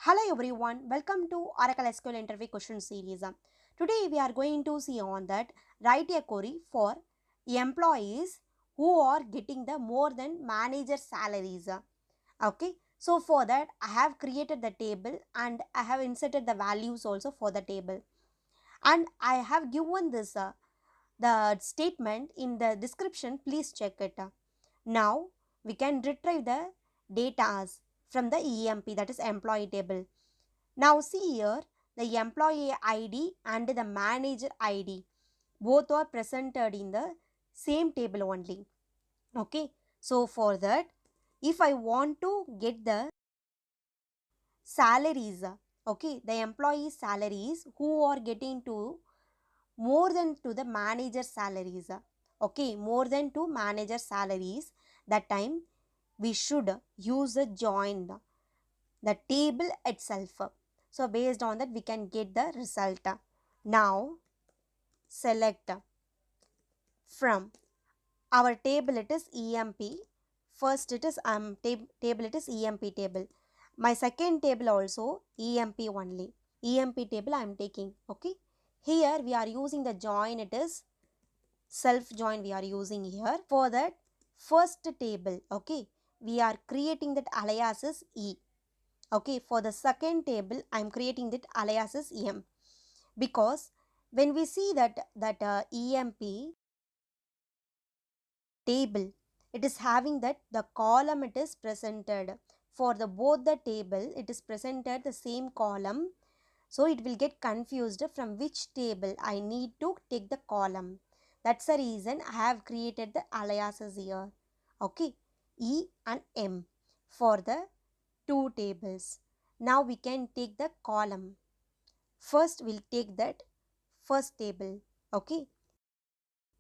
Hello everyone, welcome to Oracle SQL interview question series. Today we are going to see on that write a query for employees who are getting the more than manager salaries. Okay, so for that I have created the table and I have inserted the values also for the table, and I have given this the statement in the description. Please check it. Now we can retrieve the data from the EMP, that is employee table. Now see here, the employee ID and the manager ID both are presented in the same table only. Okay, so for that, if I want to get the salaries, okay, the employee salaries who are getting to more than to the manager salaries, okay, more than to manager salaries, that time we should use a join the table itself. So based on that we can get the result. Now select from our table, it is EMP. First it is table, it is EMP table. My second table also EMP only. EMP table I am taking. Okay. Here we are using the join, it is self join we are using here. For that first table, okay, we are creating that alias is E. Okay, for the second table I am creating that alias is EM, because when we see that EMP table, it is having that the column it is presented for the both the table, it is presented the same column, so it will get confused from which table I need to take the column. That's the reason I have created the aliases here. Okay, E and M for the two tables. Now we can take the column. First we'll take that first table, okay,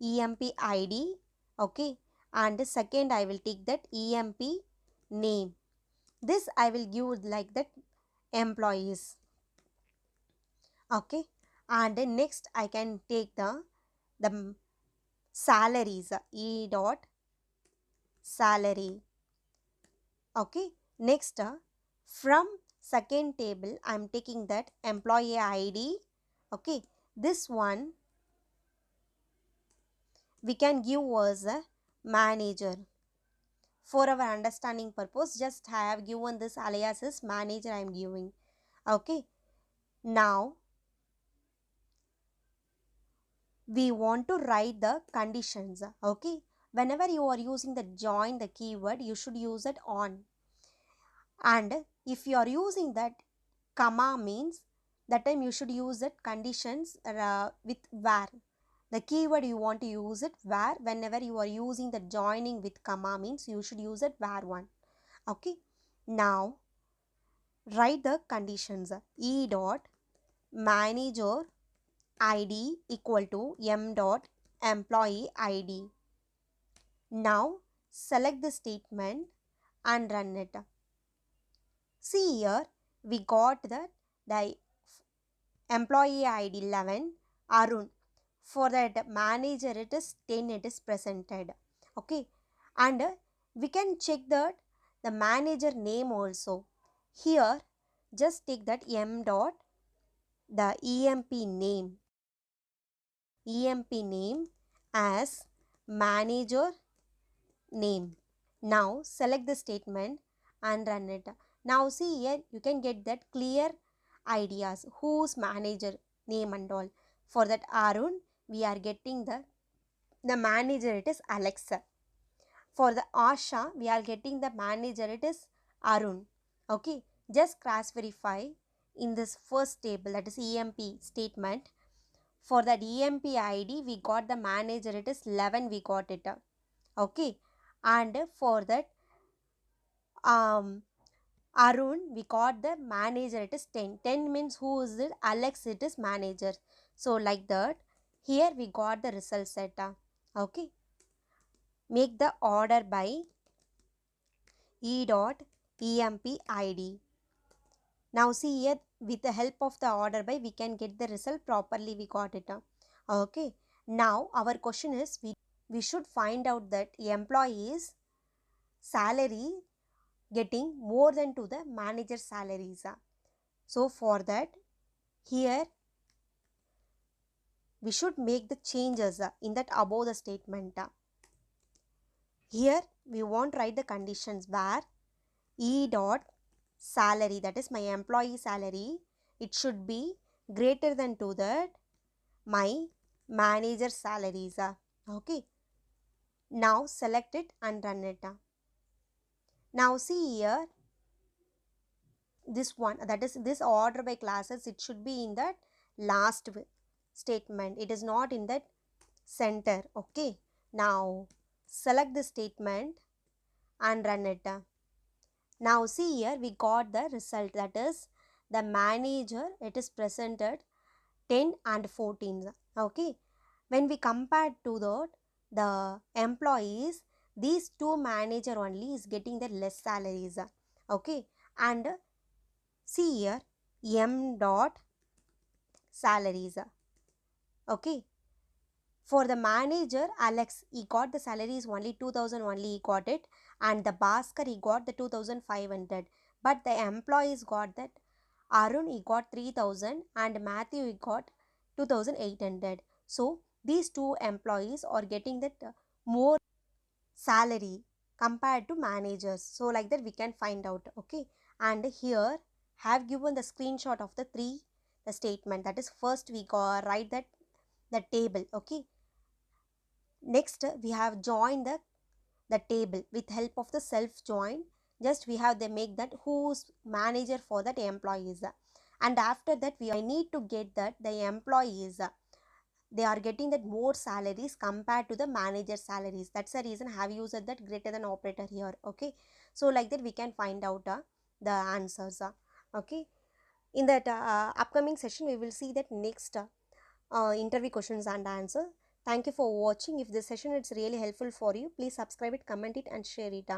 EMP ID, okay, and the second I will take that EMP name. This I will give like that employees, okay, and then next I can take the salaries, E dot salary, okay. Next from second table I am taking that employee ID, okay. This one we can give as a manager. For our understanding purpose, just I have given this alias as manager I am giving. Okay. Now we want to write the conditions. Okay. Whenever you are using the join the keyword, you should use it on. And if you are using that comma means, that time you should use that conditions with where. The keyword you want to use it where. Whenever you are using the joining with comma means, you should use it where one. Okay. Now write the conditions. E dot manager ID equal to M dot employee ID. Now select the statement and run it. See here, we got the employee ID 11 Arun. For that manager it is 10, it is presented. Okay, and we can check that the manager name also. Here just take that M dot the EMP name as manager name. Now select the statement and run it. Now see here, you can get that clear ideas whose manager name and all. For that Arun we are getting the manager, it is Alexa. For the Asha we are getting the manager, it is Arun. Okay, just cross verify in this first table, that is EMP statement. For that EMP ID we got the manager, it is 11, we got it. Okay, and for that Arun we got the manager, it is 10. 10 means who is it? Alex, it is manager. So like that here we got the result set. Okay, make the order by E dot EMP ID. Now see here, with the help of the order by we can get the result properly, we got it. Okay, now our question is we should find out that employees salary getting more than to the manager salaries. So for that, here we should make the changes in that above the statement. Here we want to write the conditions where E dot salary, that is my employee salary, it should be greater than to that my manager salaries. Okay. Now select it and run it. Now see here, this one, that is this order by classes, it should be in that last statement. It is not in that center. Okay. Now select the statement and run it. Now see here, we got the result, that is the manager, it is presented 10 and 14. Okay. When we compare to the employees, these two manager only is getting the less salaries. Okay. And see here, M dot salaries. Okay. For the manager, Alex, he got the salaries only 2000 only he got it, and the Basker he got the 2500. But the employees got that Arun he got 3000 and Mathew he got 2800. So these two employees are getting that more salary compared to managers. So like that we can find out. Okay. And here have given the screenshot of the statement, that is first we go write that the table. Okay. Next we have joined the table with help of the self join. Just we have they make that who's manager for that employees, and after that we need to get that the employees they are getting that more salaries compared to the manager salaries. That's the reason I have used that greater than operator here. Okay. So like that we can find out the answers. Okay. In that upcoming session we will see that next interview questions and answer. Thank you for watching. If this session is really helpful for you, please subscribe it, comment it and share it.